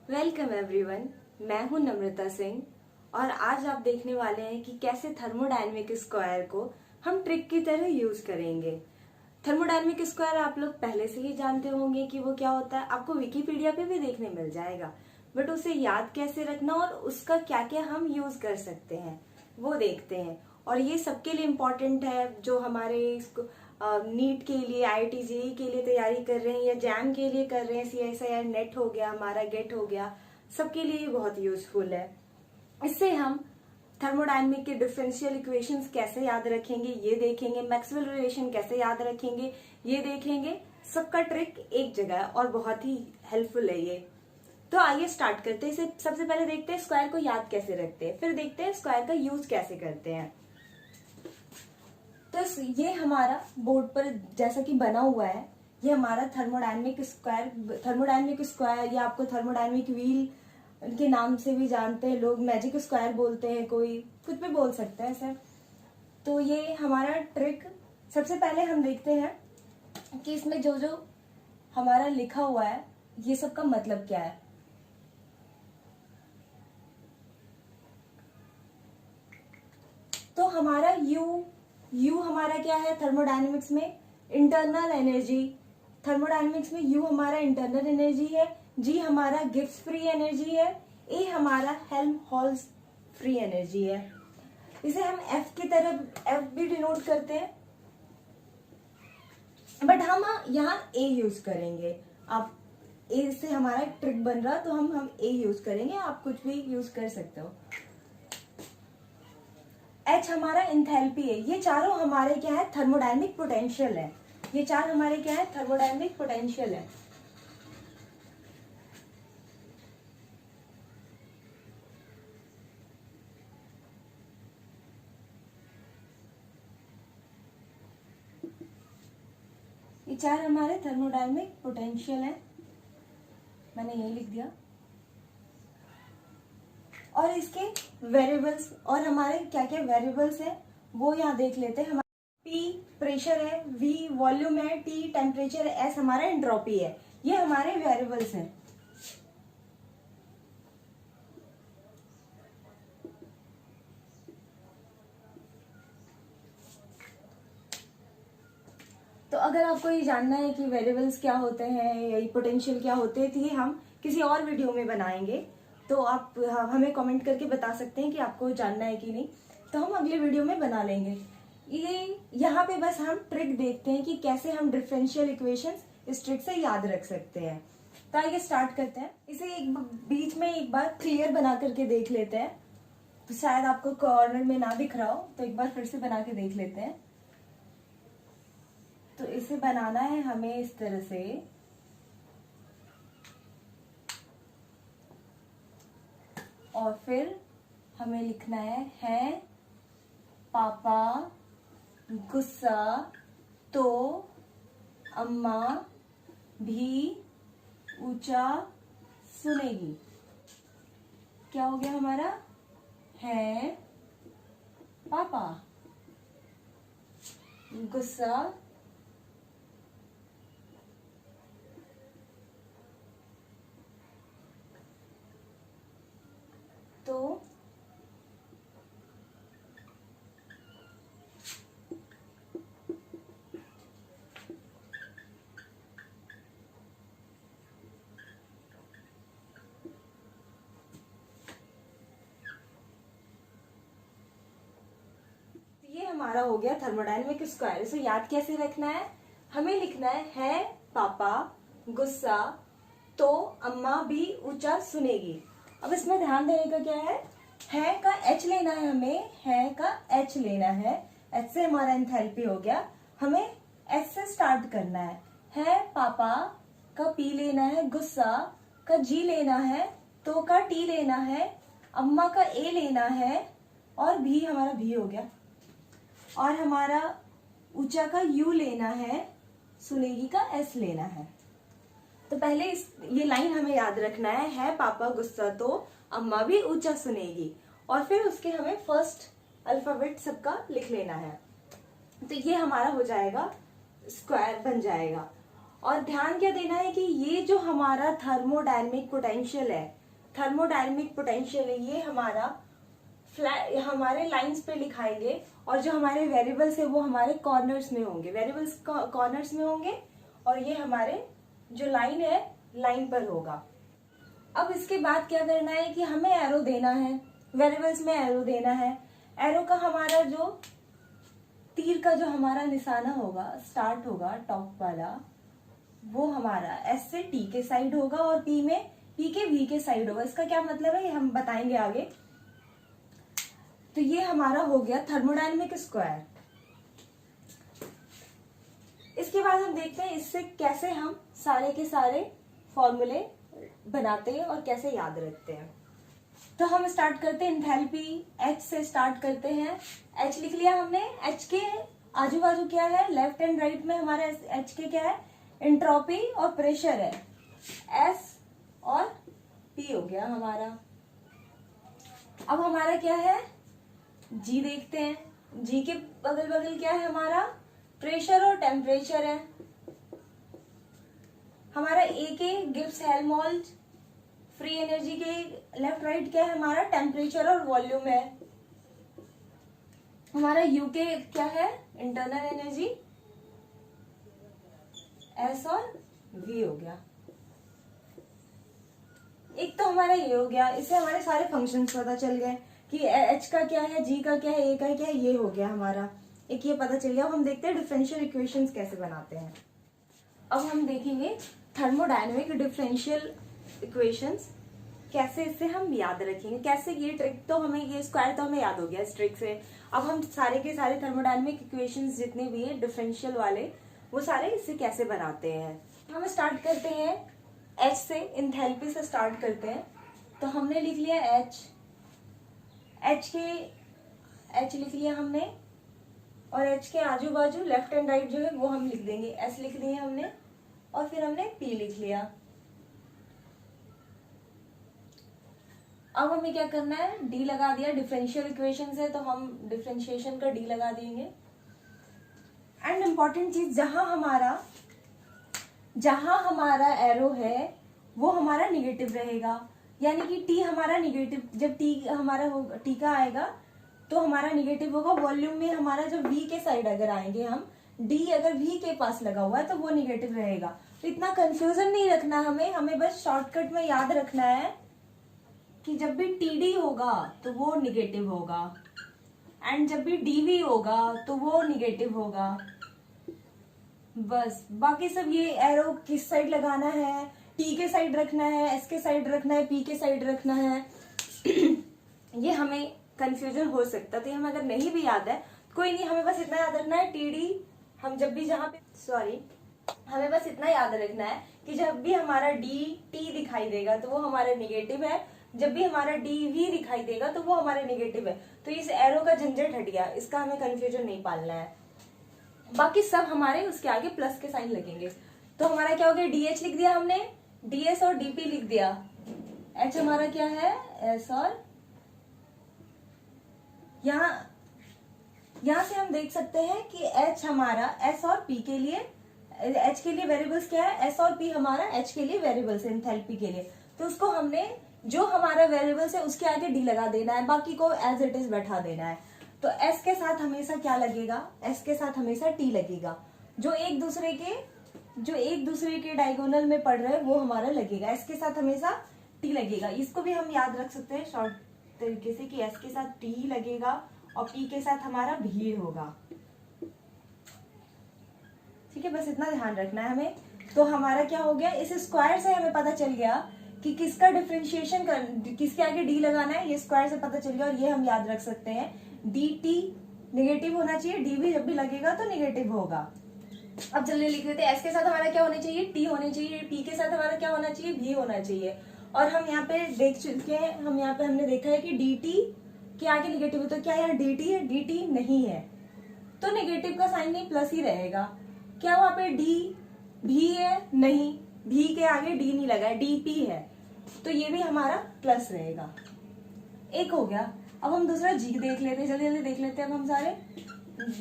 Welcome everyone. मैं हूं नम्रता सिंह और आज आप देखने वाले हैं कि कैसे थर्मोडायनेमिक स्क्वायर को हम ट्रिक की तरह यूज करेंगे। थर्मोडायनेमिक स्क्वायर आप लोग पहले से ही जानते होंगे कि वो क्या होता है, आपको विकिपीडिया पे भी देखने मिल जाएगा। बट उसे याद कैसे रखना और उसका क्या क्या हम यूज कर सकते हैं वो देखते हैं। और ये सबके लिए इम्पोर्टेंट है जो हमारे नीट के लिए, आईआईटी जेईई के लिए तैयारी कर रहे हैं या जैम के लिए कर रहे हैं, सीएसआईआर नेट हो गया, हमारा गेट हो गया, सबके लिए बहुत यूजफुल है। इससे हम थर्मोडायनेमिक के डिफरेंशियल इक्वेशंस कैसे याद रखेंगे ये देखेंगे, मैक्सवेल रिलेशन कैसे याद रखेंगे ये देखेंगे। सबका ट्रिक एक जगह है और बहुत ही हेल्पफुल है ये। तो आइए स्टार्ट करते हैं। इसे सबसे पहले देखते हैं स्क्वायर को याद कैसे रखते हैं, फिर देखते हैं स्क्वायर का यूज कैसे करते हैं। तो ये हमारा बोर्ड पर जैसा कि बना हुआ है, ये हमारा थर्मोडायनेमिक स्क्वायर या आपको थर्मोडायनेमिक व्हील के नाम से भी जानते हैं लोग, मैजिक स्क्वायर बोलते हैं, कोई कुछ भी बोल सकता है सर। तो ये हमारा ट्रिक, सबसे पहले हम देखते हैं कि इसमें जो जो हमारा लिखा हुआ है ये सब का मतलब क्या है। तो हमारा यू हमारा क्या है थर्मोडायनेमिक्स में? Internal energy. थर्मोडायनेमिक्स में यू हमारा इंटरनल एनर्जी है, जी हमारा गिब्स फ्री एनर्जी है, ए हमारा हेल्महोल्ट्ज फ्री एनर्जी है। इसे हम एफ की तरह एफ भी डिनोट करते हैं, बट हम यहाँ ए यूज करेंगे। आप ए से हमारा ट्रिक बन रहा तो हम ए यूज करेंगे, आप कुछ भी यूज कर सकते हो। एच हमारा इंथैल्पी है। ये चारों हमारे क्या है? थर्मोडायनेमिक पोटेंशियल है। ये चार हमारे क्या है? थर्मोडायनेमिक पोटेंशियल है। ये चार हमारे थर्मोडायनेमिक पोटेंशियल है, मैंने ये लिख दिया। और इसके वेरिएबल्स और हमारे क्या क्या वेरिएबल्स है वो यहाँ देख लेते हैं। हमारा P प्रेशर है, V वॉल्यूम है, T टेम्परेचर है, S हमारा एंट्रोपी है। ये हमारे वेरिएबल्स हैं। तो अगर आपको ये जानना है कि वेरिएबल्स क्या होते हैं या पोटेंशियल क्या होते हैं तो ये हम किसी और वीडियो में बनाएंगे। तो आप हमें कमेंट करके बता सकते हैं कि आपको जानना है कि नहीं, तो हम अगले वीडियो में बना लेंगे। ये यहाँ पे बस हम ट्रिक देखते हैं कि कैसे हम डिफरेंशियल इक्वेशंस इस ट्रिक से याद रख सकते हैं। तो आइए स्टार्ट करते हैं। इसे एक बीच में एक बार क्लियर बना करके देख लेते हैं। तो शायद आपको कॉर्नर में ना दिख रहा हो, तो एक बार फिर से बना के देख लेते हैं। तो इसे बनाना है हमें इस तरह से, और फिर हमें लिखना है पापा गुस्सा तो अम्मा भी ऊंचा सुनेगी। क्या हो गया हमारा? है पापा गुस्सा तो ये हमारा हो गया थर्मोडायनेमिक स्क्वायर। इसे याद कैसे रखना है? हमें लिखना है पापा गुस्सा तो अम्मा भी ऊंचा सुनेगी। अब इसमें ध्यान देने का क्या है का एच लेना है, हमें है का एच लेना है। एच से हमारा एंथैल्पी हो गया, हमें एच से स्टार्ट करना है पापा का पी लेना है, गुस्सा का जी लेना है, तो का टी लेना है, अम्मा का ए लेना है, और भी हमारा भी हो गया, और हमारा ऊंचा का यू लेना है, सुनेगी का एस लेना है। तो पहले ये लाइन हमें याद रखना है पापा गुस्सा तो अम्मा भी ऊंचा सुनेगी, और फिर उसके हमें फर्स्ट अल्फाबेट सबका लिख लेना है। तो ये हमारा हो जाएगा, स्क्वायर बन जाएगा। और ध्यान क्या देना है कि ये जो हमारा थर्मोडायनेमिक पोटेंशियल है, ये हमारे लाइंस पे लिखाएंगे, और जो हमारे वेरिएबल्स है वो हमारे कॉर्नर्स में होंगे, और ये हमारे जो लाइन है लाइन पर होगा। अब इसके बाद क्या करना है कि हमें एरो देना है, वेरिएबल्स में एरो देना है। एरो का हमारा जो तीर का जो हमारा निशाना होगा, स्टार्ट होगा टॉप वाला, वो हमारा एस से टी के साइड होगा और पी के वी के साइड होगा। इसका क्या मतलब है ये हम बताएंगे आगे। तो ये हमारा हो गया थर्मोडायनेमिक स्क्वायर। इसके बाद हम देखते हैं इससे कैसे हम सारे के सारे फॉर्मूले बनाते हैं और कैसे याद रखते हैं। तो हम स्टार्ट करते हैं एंथैल्पी, एच से स्टार्ट करते हैं। एच लिख लिया हमने। एच के आजू बाजू क्या है, लेफ्ट एंड राइट में हमारे एच के क्या है, एंट्रोपी और प्रेशर है। एस और पी हो गया हमारा। अब हमारा क्या है, जी देखते हैं। जी के बगल बगल क्या है हमारा, प्रेशर और टेम्परेचर है। हमारा ए के गिब्स हेल्महोल्ट्ज फ्री एनर्जी के लेफ्ट राइट क्या है हमारा, टेम्परेचर और वॉल्यूम है। हमारा यू के क्या है, इंटरनल एनर्जी, एस और वी हो गया। एक तो हमारा ये हो गया, इससे हमारे सारे फंक्शंस पता चल गए कि एच का क्या है, जी का क्या है, ए का क्या है, ये हो गया हमारा। एक ये पता चल गया। अब हम देखते हैं डिफरेंशियल इक्वेशंस कैसे बनाते हैं। अब हम देखेंगे थर्मोडायनेमिक डिफरेंशियल इक्वेशंस कैसे, इससे हम याद रखेंगे कैसे। ये ट्रिक तो हमें, ये स्क्वायर तो हमें याद हो गया इस ट्रिक से। अब हम सारे के सारे थर्मोडायनेमिक इक्वेशंस जितने भी हैं डिफरेंशियल वाले, वो सारे इससे कैसे बनाते हैं। हम स्टार्ट करते हैं एच से, एंथैल्पी से स्टार्ट करते हैं। तो हमने लिख लिया एच लिख लिया हमने, और एच के आजू बाजू लेफ्ट एंड राइट जो है वो हम लिख देंगे। एस लिख दिए हमने, और फिर हमने पी लिख लिया। अब हमें क्या करना है, डी लगा दिया। डिफरेंशियल इक्वेशन है तो हम डिफरेंशिएशन का डी लगा देंगे। एंड इम्पॉर्टेंट चीज, जहां हमारा एरो है वो हमारा निगेटिव रहेगा, यानी कि टी हमारा निगेटिव, जब टी का आएगा तो हमारा निगेटिव होगा। वॉल्यूम में हमारा जब वी के साइड अगर आएंगे हम, डी अगर वी के पास लगा हुआ है तो वो निगेटिव रहेगा। तो इतना कंफ्यूजन नहीं रखना हमें बस शॉर्टकट में याद रखना है कि जब भी टीडी होगा तो वो निगेटिव होगा, एंड जब भी डीवी होगा तो वो निगेटिव होगा। बस बाकी सब ये एरो किस साइड लगाना है, टी के साइड रखना है, एस के साइड रखना है, पी के साइड रखना है ये हमें कंफ्यूजन हो सकता है। तो हमें अगर नहीं भी याद है कोई नहीं, हमें बस इतना याद रखना है टीडी, हम जब भी हमें बस इतना याद रखना है कि जब भी हमारा डी टी दिखाई देगा तो वो हमारा निगेटिव है, जब भी हमारा डी वी दिखाई देगा तो वो हमारे निगेटिव है। तो इस एरो का झंझट हट गया, इसका हमें कंफ्यूजन नहीं पालना है। बाकी सब हमारे उसके आगे प्लस के साइन लगेंगे। तो हमारा क्या हो गया, डीएच लिख दिया हमने, डीएस और डीपी लिख दिया। एच हमारा क्या है, एस, और यहां से हम देख सकते हैं कि एच हमारा एस और पी के लिए, एच के लिए वेरिएबल्स क्या है, एस और पी हमारा एच के लिए वेरिएबल्स है एंथैल्पी के लिए। तो उसको हमने जो हमारा वेरिएबल्स है उसके आगे डी लगा देना है, बाकी को एज इट इज बैठा देना है। तो एस के साथ हमेशा क्या लगेगा, एस के साथ हमेशा टी लगेगा। जो एक दूसरे के डायगोनल में पड़ रहे हैं वो हमारा लगेगा, एस के साथ हमेशा टी लगेगा। इसको भी हम याद रख सकते हैं शॉर्ट तरीके से कि एस के साथ टी लगेगा और पी के साथ हमारा भी होगा। ठीक है, बस इतना ध्यान रखना है हमें। तो हमारा क्या हो गया, इस स्क्वायर से हमें पता चल गया कि किसका डिफरेंशिएशन किसके आगे डी लगाना है, ये स्क्वायर से पता चल गया। और ये हम याद रख सकते हैं, डी टी निगेटिव होना चाहिए, डी भी जब भी लगेगा तो निगेटिव होगा। अब जल्दी लिख लेते हैं, एस के साथ हमारा क्या होना चाहिए, टी होना चाहिए, पी के साथ हमारा क्या होना चाहिए, भी होना चाहिए। और हम यहाँ पे देख चुके हैं, हमने देखा है कि डी टी के आगे निगेटिव है। तो क्या यहाँ डी टी है, डी टी नहीं है तो निगेटिव का साइन नहीं, प्लस ही रहेगा। क्या वहां पे डी भी है, नहीं, भी के आगे डी नहीं लगा है, डी पी है तो ये भी हमारा प्लस रहेगा। एक हो गया। अब हम दूसरा जी देख लेते हैं, जल्दी जल्दी देख लेते हैं। अब हम सारे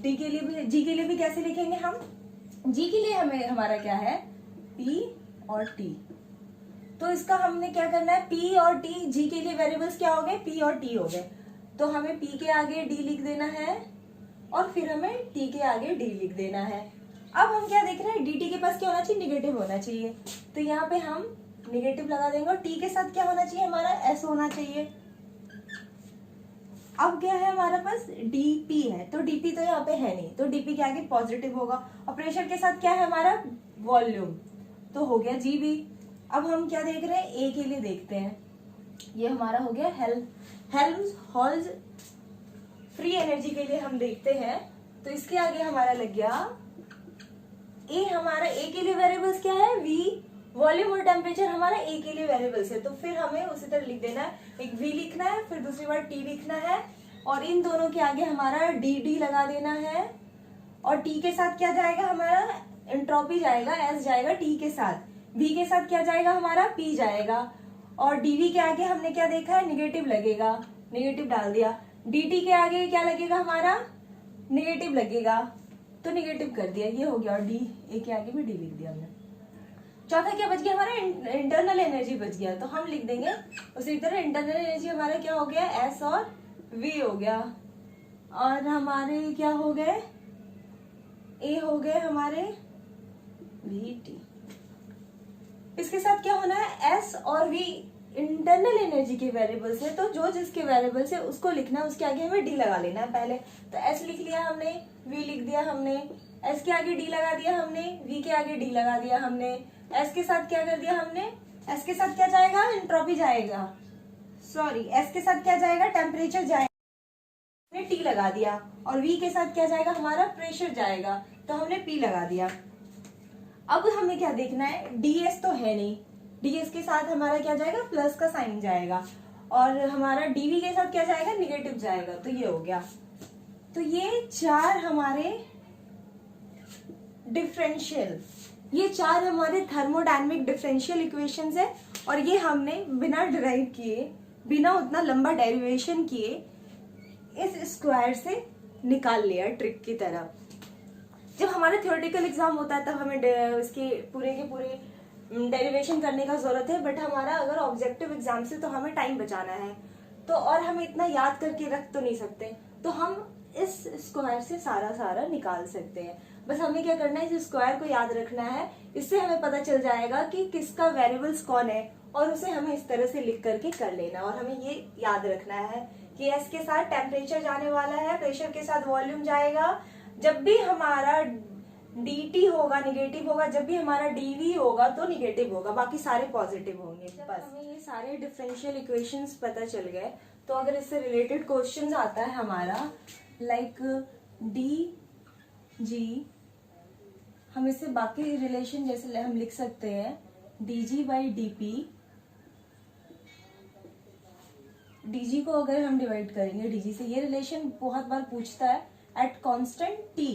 डी के लिए भी, जी के लिए भी कैसे लिखेंगे हम, जी के लिए हमें हमारा क्या है, P और T। तो इसका हमने क्या करना है, P और T, G के लिए वेरिएबल्स क्या हो गए, P और T हो गए। तो हमें P के आगे D लिख देना है और फिर हमें T के आगे D लिख देना है। अब हम क्या देख रहे हैं, dt के पास क्या होना चाहिए, निगेटिव होना चाहिए। तो यहाँ पे हम निगेटिव लगा देंगे और t के साथ क्या होना चाहिए, हमारा s होना चाहिए। अब क्या है हमारे पास, dp है, तो dp तो यहाँ पे है नहीं, तो dp के आगे पॉजिटिव होगा। और प्रेशर के साथ क्या है हमारा, वॉल्यूम, तो हो गया gv। अब हम क्या देख रहे हैं, a के लिए देखते हैं। ये हमारा हो गया हेल्महोल्ट्ज फ्री एनर्जी के लिए हम देखते हैं। तो इसके आगे हमारा लग गया ए। हमारा ए के लिए वेरिएबल्स क्या है, v, वॉल्यूम और टेम्परेचर हमारा ए के लिए वेरिएबल्स है। तो फिर हमें उसी तरह लिख देना है, एक v लिखना है, फिर दूसरी बार t लिखना है और इन दोनों के आगे हमारा dd लगा देना है। और t के साथ क्या जाएगा, हमारा एंट्रोपी जाएगा, s जाएगा t के साथ, v के साथ क्या जाएगा, हमारा p जाएगा। और dv के आगे हमने क्या देखा है, निगेटिव लगेगा, निगेटिव डाल दिया। dt के आगे क्या लगेगा, हमारा निगेटिव लगेगा, तो निगेटिव कर दिया, ये हो गया। और डी, ए के आगे भी डी लिख दिया हमने। चौथा क्या बच गया हमारा, इंटरनल एनर्जी बच गया। तो हम लिख देंगे उसी तरह, इंटरनल एनर्जी हमारा क्या हो गया, एस और वी हो गया। और हमारे क्या हो गए, ए हो गए हमारे वी टी। इसके साथ क्या होना है, एस और वी इंटरनल एनर्जी के वेरिएबल्स है, तो जो जिसके वेरिएबल्स है उसको लिखना है, उसके आगे हमें डी लगा लेना है पहले। तो एस लिख लिया हमने, वी लिख दिया हमने, एस के आगे डी लगा दिया हमने, वी के आगे डी लगा दिया हमने। एस के साथ क्या कर दिया हमने, एस के साथ क्या जाएगा, एंट्रोपी जाएगा, सॉरी एस के साथ क्या जाएगा, टेम्परेचर जाएगा, हमने टी लगा दिया। और वी के साथ क्या जाएगा, हमारा प्रेशर जाएगा, तो हमने पी लगा दिया। अब हमें क्या देखना है, ds तो है नहीं, ds के साथ हमारा क्या जाएगा, प्लस का साइन जाएगा। और हमारा dv के साथ क्या जाएगा, निगेटिव जाएगा, तो ये हो गया। तो ये चार हमारे डिफरेंशियल, ये चार हमारे थर्मोडायनेमिक डिफरेंशियल इक्वेशंस है। और ये हमने बिना डिराइव किए, बिना उतना लंबा डेरिवेशन किए, इस स्क्वायर से निकाल लिया ट्रिक की तरह। जब हमारा थ्योरेटिकल एग्जाम होता है तब हमें इसके पूरे के पूरे डेरिवेशन करने का जरूरत है, बट हमारा अगर ऑब्जेक्टिव एग्जाम से तो हमें टाइम बचाना है, तो और हम इतना याद करके रख तो नहीं सकते, तो हम इस स्क्वायर से सारा निकाल सकते हैं। बस हमें क्या करना है, इस स्क्वायर को याद रखना है, इससे हमें पता चल जाएगा कि किसका वेरिएबल्स कौन है, और उसे हमें इस तरह से लिख करके कर लेना। और हमें ये याद रखना है कि एस के साथ टेम्परेचर जाने वाला है, प्रेशर के साथ वॉल्यूम जाएगा, जब भी हमारा dt होगा निगेटिव होगा, जब भी हमारा dv होगा तो निगेटिव होगा, बाकी सारे पॉजिटिव होंगे। बस हमें ये सारे डिफरेंशियल इक्वेशंस पता चल गए। तो अगर इससे रिलेटेड क्वेश्चंस आता है हमारा, लाइक dg, हम इससे बाकी रिलेशन जैसे हम लिख सकते हैं dg बाई dp। dg को अगर हम डिवाइड करेंगे dg से, ये रिलेशन बहुत बार पूछता है, एट कांस्टेंट t,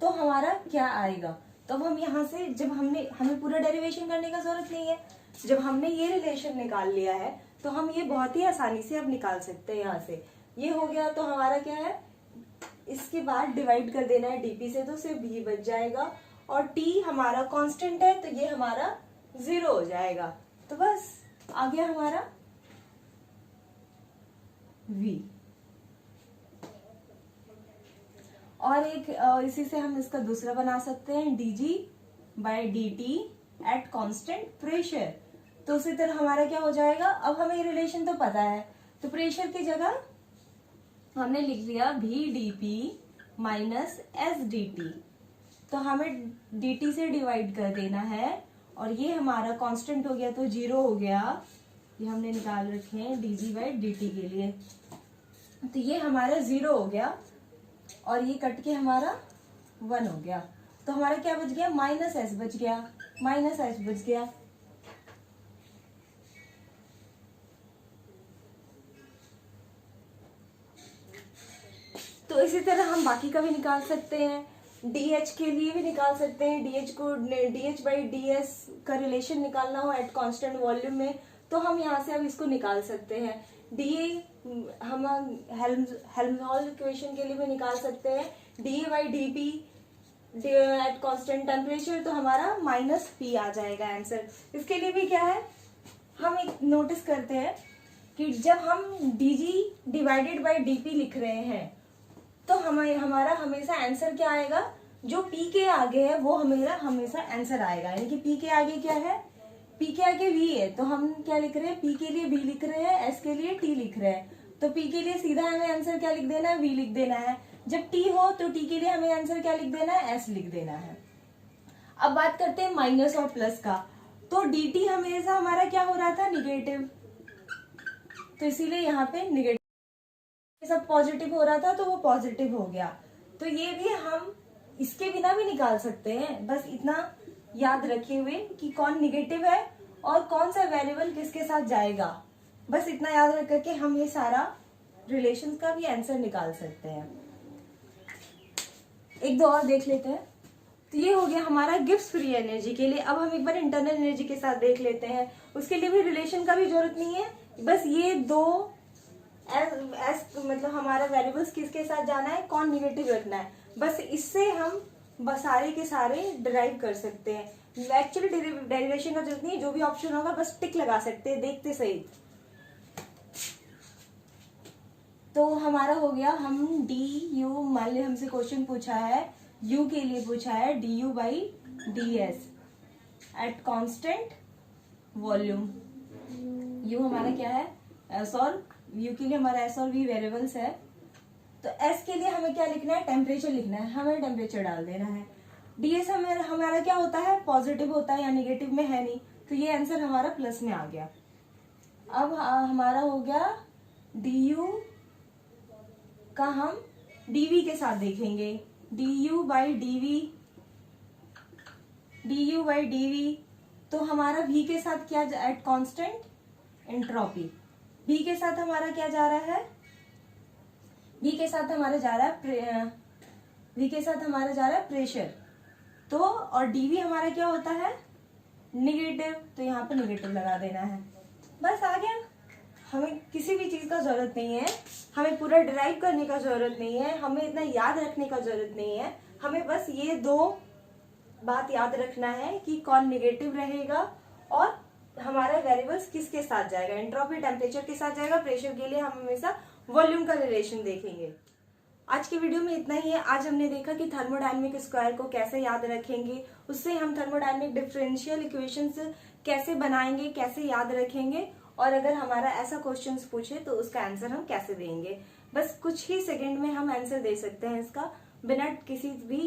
तो हमारा क्या आएगा। तो अब हम यहाँ से, जब हमें पूरा डेरिवेशन करने का जरूरत नहीं है, जब हमने ये रिलेशन निकाल लिया है तो हम ये बहुत ही आसानी से अब निकाल सकते हैं। यहाँ से ये हो गया, तो हमारा क्या है, इसके बाद डिवाइड कर देना है dp से, तो सिर्फ v बच जाएगा। और t हमारा कांस्टेंट है, तो ये हमारा 0 हो जाएगा। तो बस आ गया हमारा v। और एक इसी से हम इसका दूसरा बना सकते हैं, dg by dt at constant pressure. तो उसी तरह हमारा क्या हो जाएगा, अब हमें रिलेशन तो पता है, तो प्रेशर की जगह हमने लिख लिया v dp minus s dt। तो हमें dt से डिवाइड कर देना है, और ये हमारा कांस्टेंट हो गया तो 0 हो गया, ये हमने निकाल रखे हैं dg बाई dt के लिए। तो ये हमारा 0 हो गया, और ये कट के हमारा 1 हो गया। तो हमारा क्या बच गया, माइनस एस बच गया, माइनस एस बच गया। तो इसी तरह हम बाकी का भी निकाल सकते हैं, dh के लिए भी निकाल सकते हैं। dh को dh बाई ds का रिलेशन निकालना हो एट कांस्टेंट वॉल्यूम में, तो हम यहाँ से अब इसको निकाल सकते हैं। हम हेल्महोल्ट्ज इक्वेशन के लिए भी निकाल सकते हैं, da by dp at constant temperature, तो हमारा माइनस पी आ जाएगा आंसर। इसके लिए भी क्या है, हम एक नोटिस करते हैं कि जब हम dg डिवाइडेड बाय dp लिख रहे हैं तो हमारा हमेशा आंसर क्या आएगा, जो p के आगे है वो हमेशा आंसर आएगा। यानी कि p के आगे क्या है, p के आगे v है, तो हम क्या लिख रहे हैं, p के लिए v लिख रहे हैं, s के लिए t लिख रहे हैं। तो p के लिए सीधा हमें आंसर क्या लिख देना है, v लिख देना है। जब t हो तो t के लिए हमें आंसर क्या लिख देना है, s लिख देना है। अब बात करते हैं माइनस और प्लस का। तो dt हमेशा हमारा क्या हो रहा था, निगेटिव, तो इसीलिए यहाँ पे निगेटिव, सब पॉजिटिव हो रहा था तो वो पॉजिटिव हो गया। तो ये भी हम इसके बिना भी निकाल सकते हैं, बस इतना याद रखे हुए कि कौन निगेटिव है और कौन सा वेरिएबल किसके साथ जाएगा। बस इतना याद रख करके हम ये सारा रिलेशन का भी आंसर निकाल सकते हैं। एक दो और देख लेते हैं। तो ये हो गया हमारा गिब्स फ्री एनर्जी के लिए। अब हम एक बार इंटरनल एनर्जी के साथ देख लेते हैं। उसके लिए भी रिलेशन का भी जरूरत नहीं है, बस ये दो मतलब हमारा वेरिएबल्स किसके साथ जाना है, कौन निगेटिव रखना है, बस इससे हम सारे के सारे डिराइव कर सकते हैं। एक्चुअली डेरिवेशन का जरूरत नहीं है, जो भी ऑप्शन होगा बस टिक लगा सकते हैं देखते सही। तो हमारा हो गया, हम डी यू, मान ली हमसे क्वेश्चन पूछा है, u के लिए पूछा है D you by D S at constant volume. u हमारा क्या है, s, और u के लिए हमारा s और v वेरिएबल्स है। तो s के लिए हमें क्या लिखना है, टेम्परेचर लिखना है, हमें टेम्परेचर डाल देना है। ds हमारा क्या होता है, पॉजिटिव होता है या निगेटिव में है नहीं, तो ये आंसर हमारा प्लस में आ गया। अब हमारा हो गया du का हम dv के साथ देखेंगे, du बाई dv, तो हमारा v के साथ क्या, एट कांस्टेंट एंट्रोपी, v के साथ हमारा क्या जा रहा है, v के साथ हमारा जा रहा है प्रेशर। तो और dv हमारा क्या होता है, निगेटिव, तो यहाँ पे निगेटिव लगा देना है। बस आ गया। हमें किसी भी चीज का जरूरत नहीं है, हमें पूरा डिराइव करने का जरूरत नहीं है, हमें इतना याद रखने का जरूरत नहीं है। हमें बस ये दो बात याद रखना है कि कौन निगेटिव रहेगा और हमारा वेरिएबल्स किसके साथ जाएगा, एंट्रोपी टेम्परेचर के साथ जाएगा, प्रेशर के लिए हम हमेशा वॉल्यूम का रिलेशन देखेंगे। आज के वीडियो में इतना ही है। आज हमने देखा कि थर्मोडायनेमिक स्क्वायर को कैसे याद रखेंगे, उससे हम थर्मोडायनेमिक डिफरेंशियल इक्वेशंस कैसे बनाएंगे, कैसे याद रखेंगे, और अगर हमारा ऐसा क्वेश्चंस पूछे तो उसका आंसर हम कैसे देंगे। बस कुछ ही सेकंड में हम आंसर दे सकते हैं इसका, बिना किसी भी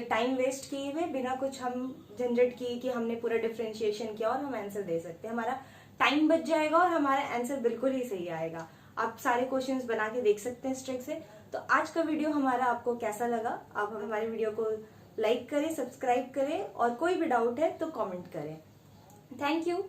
टाइम वेस्ट किए हुए, बिना कुछ हम झंझट किए कि हमने पूरा डिफरेंशिएशन किया, और हम आंसर दे सकते हैं। हमारा टाइम बच जाएगा और हमारा आंसर बिल्कुल ही सही आएगा। आप सारे क्वेश्चंस बना के देख सकते हैं इस ट्रिक से। तो आज का वीडियो हमारा आपको कैसा लगा, आप हमारे वीडियो को लाइक करें, सब्सक्राइब करें, और कोई भी डाउट है तो कमेंट करें। Thank you.